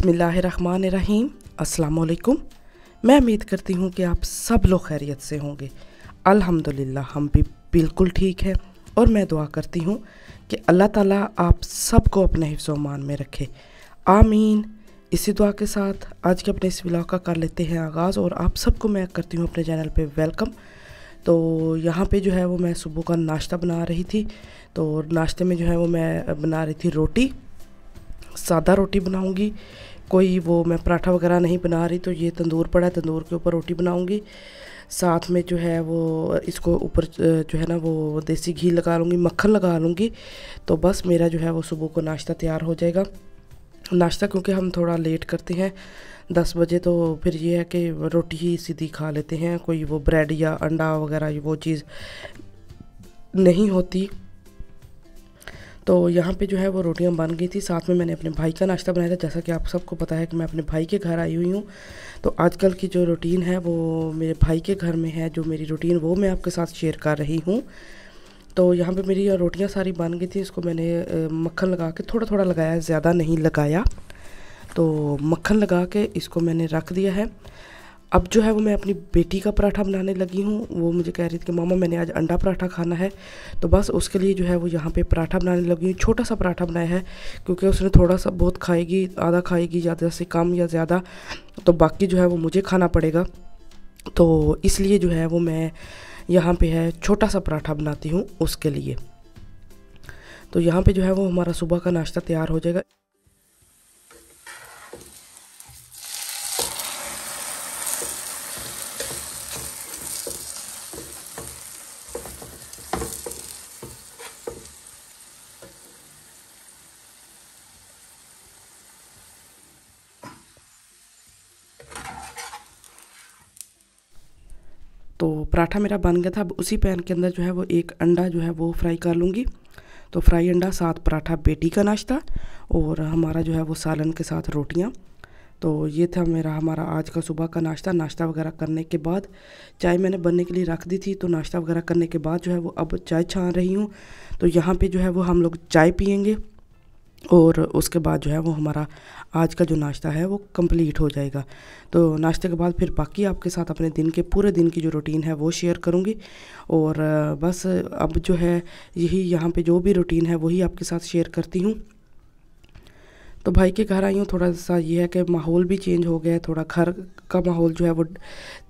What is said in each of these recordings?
बिस्मिल्लाहिर्रहमानिर्रहीम। अस्सलाम वालेकुम। मैं उम्मीद करती हूँ कि आप सब लोग खैरियत से होंगे। अल्हम्दुलिल्लाह हम भी बिल्कुल ठीक है और मैं दुआ करती हूँ कि अल्लाह ताला आप सबको अपने हिफ्ज़-ओ अमान में रखे, आमीन। इसी दुआ के साथ आज के अपने इस व्लॉग का कर लेते हैं आगाज़ और आप सबको मैं करती हूँ अपने चैनल पे वेलकम। तो यहाँ पे जो है वो मैं सुबह का नाश्ता बना रही थी। तो नाश्ते में जो है वो मैं बना रही थी रोटी, सादा रोटी बनाऊंगी। कोई वो मैं पराठा वगैरह नहीं बना रही। तो ये तंदूर पड़ा है, तंदूर के ऊपर रोटी बनाऊंगी। साथ में जो है वो इसको ऊपर जो है ना वो देसी घी लगा लूँगी, मक्खन लगा लूँगी। तो बस मेरा जो है वो सुबह को नाश्ता तैयार हो जाएगा। नाश्ता क्योंकि हम थोड़ा लेट करते हैं 10 बजे, तो फिर ये है कि रोटी ही सीधी खा लेते हैं। कोई वो ब्रेड या अंडा वगैरह वो चीज़ नहीं होती। तो यहाँ पे जो है वो रोटियां बन गई थी। साथ में मैंने अपने भाई का नाश्ता बनाया था। जैसा कि आप सबको पता है कि मैं अपने भाई के घर आई हुई हूँ। तो आजकल की जो रूटीन है वो मेरे भाई के घर में है। जो मेरी रूटीन वो मैं आपके साथ शेयर कर रही हूँ। तो यहाँ पे मेरी रोटियां सारी बन गई थी। इसको मैंने मक्खन लगा के थोड़ा थोड़ा लगाया, ज़्यादा नहीं लगाया। तो मक्खन लगा के इसको मैंने रख दिया है। अब जो है वो मैं अपनी बेटी का पराठा बनाने लगी हूँ। वो मुझे कह रही थी कि मामा मैंने आज अंडा पराठा खाना है। तो बस उसके लिए जो है वो यहाँ पे पराठा बनाने लगी हूँ। छोटा सा पराठा बनाया है क्योंकि उसने थोड़ा सा बहुत खाएगी, आधा खाएगी, ज़्यादा से कम या ज़्यादा, तो बाकी जो है वो मुझे खाना पड़ेगा। तो इसलिए जो है वो मैं यहाँ पे है छोटा सा पराठा बनाती हूँ उसके लिए। तो यहाँ पे जो है वो हमारा सुबह का नाश्ता तैयार हो जाएगा। तो पराठा मेरा बन गया था। अब उसी पैन के अंदर जो है वो एक अंडा जो है वो फ्राई कर लूँगी। तो फ्राई अंडा, साथ पराठा, बेटी का नाश्ता और हमारा जो है वो सालन के साथ रोटियां। तो ये था हमारा आज का सुबह का नाश्ता। नाश्ता वगैरह करने के बाद चाय मैंने बनने के लिए रख दी थी। तो नाश्ता वगैरह करने के बाद जो है वो अब चाय छान रही हूँ। तो यहाँ पे जो है वो हम लोग चाय पियेंगे और उसके बाद जो है वो हमारा आज का जो नाश्ता है वो कंप्लीट हो जाएगा। तो नाश्ते के बाद फिर बाकी आपके साथ अपने दिन के पूरे दिन की जो रूटीन है वो शेयर करूँगी। और बस अब जो है यही यहाँ पे जो भी रूटीन है वही आपके साथ शेयर करती हूँ। तो भाई के घर आई हूँ। थोड़ा सा ये है कि माहौल भी चेंज हो गया है, थोड़ा घर का माहौल जो है वो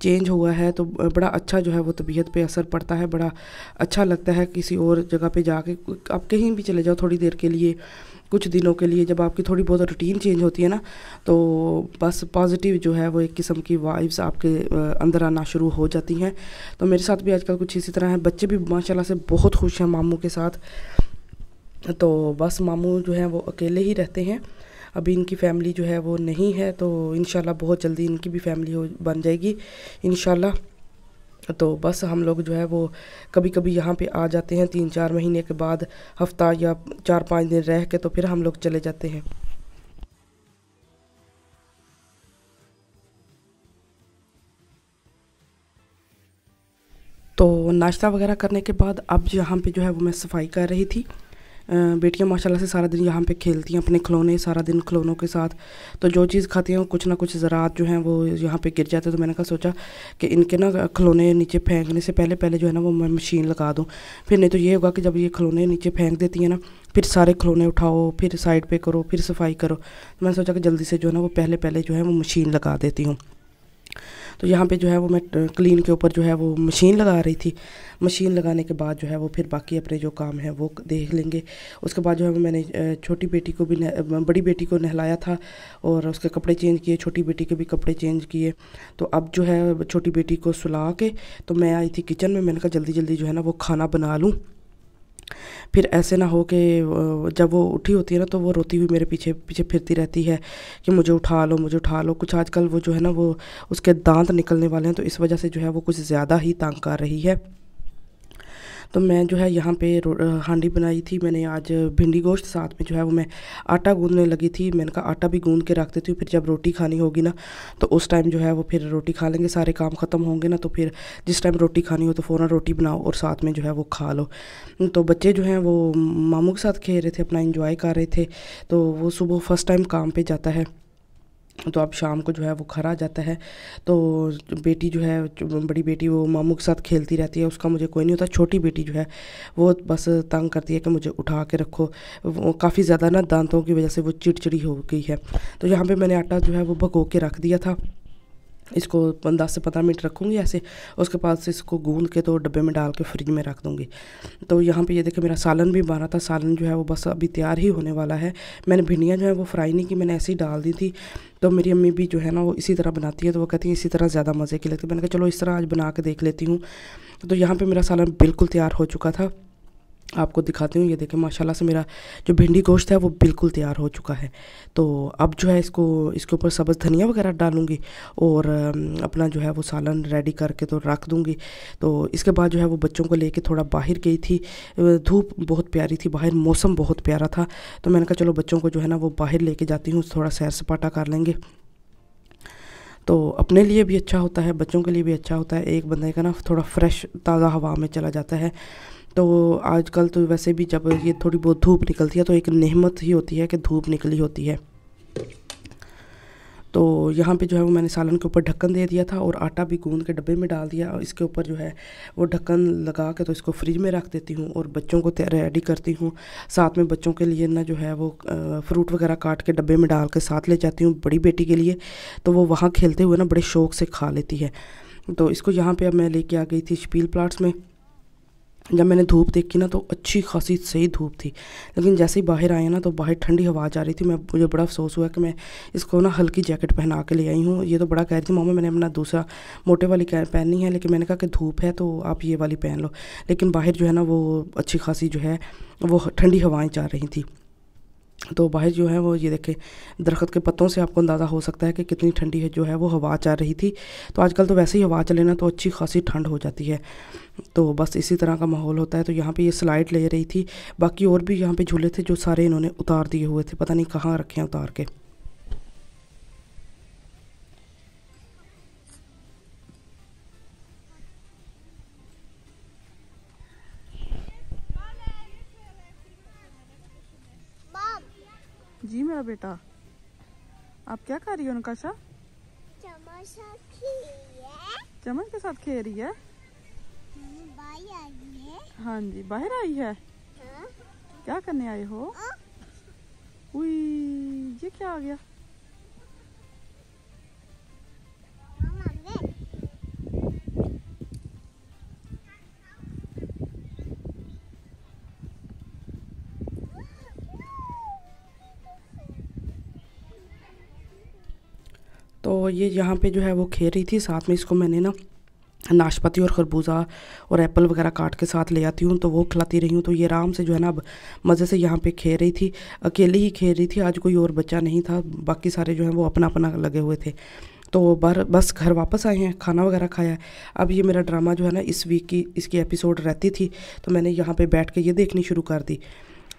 चेंज हुआ है। तो बड़ा अच्छा जो है वो तबीयत पे असर पड़ता है, बड़ा अच्छा लगता है किसी और जगह पे जाके। आप कहीं भी चले जाओ थोड़ी देर के लिए, कुछ दिनों के लिए, जब आपकी थोड़ी बहुत रूटीन चेंज होती है ना, तो बस पॉजिटिव जो है वो एक किस्म की वाइब्स आपके अंदर आना शुरू हो जाती हैं। तो मेरे साथ भी आजकल कुछ इसी तरह है। बच्चे भी माशाल्लाह से बहुत खुश हैं मामू के साथ। तो बस मामू जो है वो अकेले ही रहते हैं। अभी इनकी फैमिली जो है वो नहीं है। तो इंशाल्लाह बहुत जल्दी इनकी भी फैमिली बन जाएगी इंशाल्लाह। तो बस हम लोग जो है वो कभी कभी यहाँ पे आ जाते हैं 3-4 महीने के बाद, हफ्ता या 4-5 दिन रह के, तो फिर हम लोग चले जाते हैं। तो नाश्ता वगैरह करने के बाद अब यहाँ पे जो है वो मैं सफाई कर रही थी। बेटियां माशाल्लाह से सारा दिन यहाँ पे खेलती हैं अपने खिलौने, सारा दिन खिलौनों के साथ। तो जो चीज़ खाती हैं कुछ ना कुछ ज़रात जो हैं वो यहाँ पे गिर जाते हैं। तो मैंने कहा सोचा कि इनके ना खिलौने नीचे फेंकने से पहले पहले जो है ना वो मैं मशीन लगा दूँ। फिर नहीं तो ये होगा कि जब ये खिलौने नीचे फेंक देती हैं ना, फिर सारे खिलौने उठाओ, फिर साइड पे करो, फिर सफाई करो। तो मैंने सोचा कि जल्दी से जो है ना वो पहले पहले जो है वो मशीन लगा देती हूँ। तो यहाँ पे जो है वो मैं क्लीन के ऊपर जो है वो मशीन लगा रही थी। मशीन लगाने के बाद जो है वो फिर बाकी अपने जो काम है वो देख लेंगे। उसके बाद जो है वो मैंने छोटी बेटी को भी बड़ी बेटी को नहलाया था और उसके कपड़े चेंज किए, छोटी बेटी के भी कपड़े चेंज किए। तो अब जो है छोटी बेटी को सुला के तो मैं आई थी किचन में। मैंने कहा जल्दी जल्दी जो है ना वो खाना बना लूँ, फिर ऐसे ना हो कि जब वो उठी होती है ना तो वो रोती हुई मेरे पीछे पीछे फिरती रहती है कि मुझे उठा लो, मुझे उठा लो। कुछ आजकल वो जो है ना वो उसके दांत निकलने वाले हैं, तो इस वजह से जो है वो कुछ ज़्यादा ही तंग कर रही है। तो मैं जो है यहाँ पे हांडी बनाई थी मैंने आज भिंडी गोश्त, साथ में जो है वो मैं आटा गूंदने लगी थी। मैंने कहा आटा भी गूंद के रख देती हूँ, फिर जब रोटी खानी होगी ना तो उस टाइम जो है वो फिर रोटी खा लेंगे। सारे काम ख़त्म होंगे ना तो फिर जिस टाइम रोटी खानी हो तो फ़ौरन रोटी बनाओ और साथ में जो है वो खा लो। तो बच्चे जो हैं वो मामू के साथ खेल रहे थे, अपना इंजॉय कर रहे थे। तो वो सुबह फर्स्ट टाइम काम पे जाता है तो अब शाम को जो है वो घर आ जाता है। तो बेटी जो है, बड़ी बेटी, वो मामू के साथ खेलती रहती है, उसका मुझे कोई नहीं होता। छोटी बेटी जो है वो बस तंग करती है कि मुझे उठा के रखो। वो काफ़ी ज़्यादा ना दांतों की वजह से वो चिड़चिड़ी हो गई है। तो यहाँ पे मैंने आटा जो है वो भगो के रख दिया था। इसको 10 से 15 मिनट रखूँगी ऐसे, उसके बाद से इसको गूंद के तो डब्बे में डाल के फ्रिज में रख दूँगी। तो यहाँ पे ये देखिए मेरा सालन भी बना था। सालन जो है वो बस अभी तैयार ही होने वाला है। मैंने भिंडियाँ जो है वो फ्राई नहीं की, मैंने ऐसे ही डाल दी थी। तो मेरी अम्मी भी जो है ना वो इसी तरह बनाती है, तो वो कहती है इसी तरह ज़्यादा मज़े की लगती है। मैंने कहा चलो इस तरह आज बना के देख लेती हूँ। तो यहाँ पर मेरा सालन बिल्कुल तैयार हो चुका था, आपको दिखाती हूँ। ये देखें माशाल्लाह से मेरा जो भिंडी गोश्त है वो बिल्कुल तैयार हो चुका है। तो अब जो है इसके ऊपर सब्ज़ धनिया वगैरह डालूँगी और अपना जो है वो सालन रेडी करके तो रख दूँगी। तो इसके बाद जो है वो बच्चों को लेके थोड़ा बाहर गई थी। धूप बहुत प्यारी थी बाहर, मौसम बहुत प्यारा था। तो मैंने कहा चलो बच्चों को जो है ना वो बाहर लेके जाती हूँ, थोड़ा सैर सपाटा कर लेंगे। तो अपने लिए भी अच्छा होता है, बच्चों के लिए भी अच्छा होता है। एक बंदे का ना थोड़ा फ्रेश ताज़ा हवा में चला जाता है। तो आजकल तो वैसे भी जब ये थोड़ी बहुत धूप निकलती है तो एक नेमत ही होती है कि धूप निकली होती है। तो यहाँ पे जो है वो मैंने सालन के ऊपर ढक्कन दे दिया था और आटा भी गूंद के डब्बे में डाल दिया, और इसके ऊपर जो है वो ढक्कन लगा के तो इसको फ्रिज में रख देती हूँ और बच्चों को रेडी करती हूँ। साथ में बच्चों के लिए ना जो है वो फ्रूट वगैरह काट के डब्बे में डाल के साथ ले जाती हूँ बड़ी बेटी के लिए। तो वो वहाँ खेलते हुए ना बड़े शौक़ से खा लेती है। तो इसको यहाँ पर अब मैं लेके आ गई थी स्पील प्लाट्स में। जब मैंने धूप देखी ना तो अच्छी खासी सही धूप थी, लेकिन जैसे ही बाहर आए ना तो बाहर ठंडी हवा जा रही थी। मुझे बड़ा अफसोस हुआ कि मैं इसको ना हल्की जैकेट पहना के ले आई हूँ। ये तो बड़ा कह रही थी मामा मैंने अपना दूसरा मोटे वाली पहननी है, लेकिन मैंने कहा कि धूप है तो आप ये वाली पहन लो। लेकिन बाहर जो है ना वो अच्छी खासी जो है वो ठंडी हवाएँ जा रही थी। तो बाहर जो है वो ये देखें दरख्त के पत्तों से आपको अंदाज़ा हो सकता है कि कितनी ठंडी है जो है वो हवा चल रही थी। तो आजकल तो वैसे ही हवा चले ना तो अच्छी खासी ठंड हो जाती है। तो बस इसी तरह का माहौल होता है। तो यहाँ पे ये स्लाइड ले रही थी, बाकी और भी यहाँ पे झूले थे जो सारे इन्होंने उतार दिए हुए थे, पता नहीं कहाँ रखे हैं उतार के। जी मेरा बेटा, आप क्या कर रही हो नकाशा? चम्मच के साथ खेल रही है। हाँ जी बाहर आई है। हाँ? क्या करने आए हो? उई ये क्या आ गया? तो ये यहाँ पे जो है वो खेल रही थी, साथ में इसको मैंने ना नाशपाती और खरबूजा और एप्पल वगैरह काट के साथ ले आती हूँ तो वो खिलाती रही हूँ। तो ये आराम से जो है ना अब मज़े से यहाँ पे खेल रही थी, अकेली ही खेल रही थी। आज कोई और बच्चा नहीं था, बाकी सारे जो हैं वो अपना अपना लगे हुए थे। तो बस घर वापस आए हैं, खाना वगैरह खाया है। अब ये मेरा ड्रामा जो है ना इस वीक की इसकी एपिसोड रहती थी तो मैंने यहाँ पे बैठ के ये देखनी शुरू कर दी।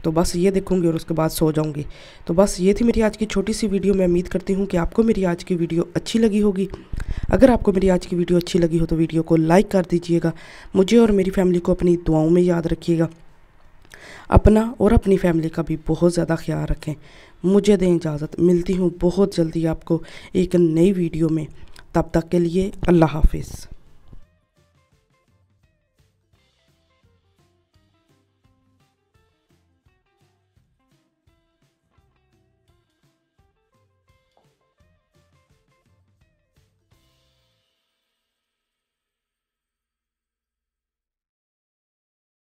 तो बस ये देखूँगी और उसके बाद सो जाऊँगी। तो बस ये थी मेरी आज की छोटी सी वीडियो। मैं उम्मीद करती हूँ कि आपको मेरी आज की वीडियो अच्छी लगी होगी। अगर आपको मेरी आज की वीडियो अच्छी लगी हो तो वीडियो को लाइक कर दीजिएगा। मुझे और मेरी फैमिली को अपनी दुआओं में याद रखिएगा। अपना और अपनी फैमिली का भी बहुत ज़्यादा ख्याल रखें। मुझे दें इजाज़त, मिलती हूँ बहुत जल्दी आपको एक नई वीडियो में। तब तक के लिए अल्लाह हाफिज़।